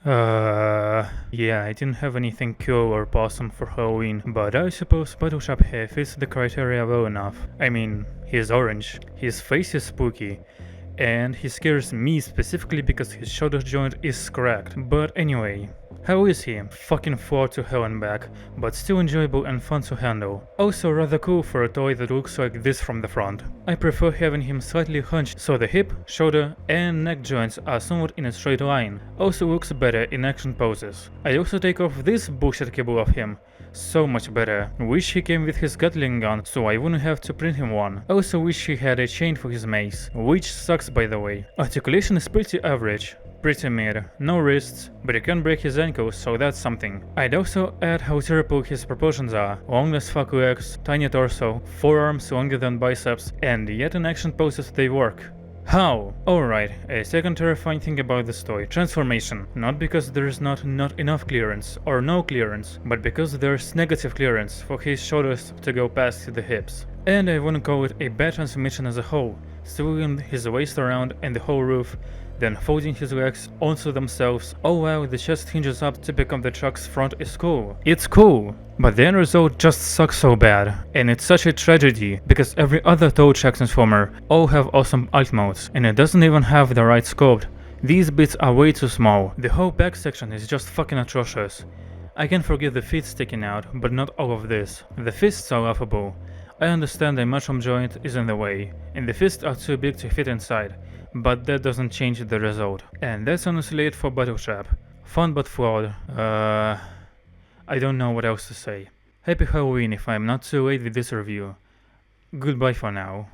Yeah, I didn't have anything cool or awesome for Halloween, but I suppose Battletrap here fits the criteria well enough. I mean, he's orange, his face is spooky, and he scares me specifically because his shoulder joint is cracked. But anyway, how is he? Fucking flawed to hell and back, but still enjoyable and fun to handle. Also rather cool for a toy that looks like this from the front. I prefer having him slightly hunched so the hip, shoulder and neck joints are somewhat in a straight line. Also looks better in action poses. I also take off this bullshit cable of him. So much better. Wish he came with his Gatling gun so I wouldn't have to print him one. Also wish he had a chain for his mace, which sucks by the way. Articulation is pretty average. Pretty mid, no wrists, but he can break his ankles, so that's something. I'd also add how terrible his proportions are. Long as fuck legs, tiny torso, forearms longer than biceps, and yet in action poses they work. How? Alright, a second terrifying thing about this toy, transformation. Not because there is not enough clearance, or no clearance, but because there's negative clearance for his shoulders to go past the hips. And I wouldn't call it a bad transformation as a whole, swinging his waist around and the whole roof, then folding his legs onto themselves, all while the chest hinges up to become the truck's front is cool. It's cool, but the end result just sucks so bad, and it's such a tragedy because every other tow truck transformer all have awesome alt modes, and it doesn't even have the right sculpt. These bits are way too small. The whole back section is just fucking atrocious. I can forgive the feet sticking out, but not all of this. The fists are laughable. I understand a mushroom joint is in the way, and the fists are too big to fit inside, but that doesn't change the result. And that's honestly it for Battletrap. Fun but flawed. I don't know what else to say. Happy Halloween if I'm not too late with this review. Goodbye for now.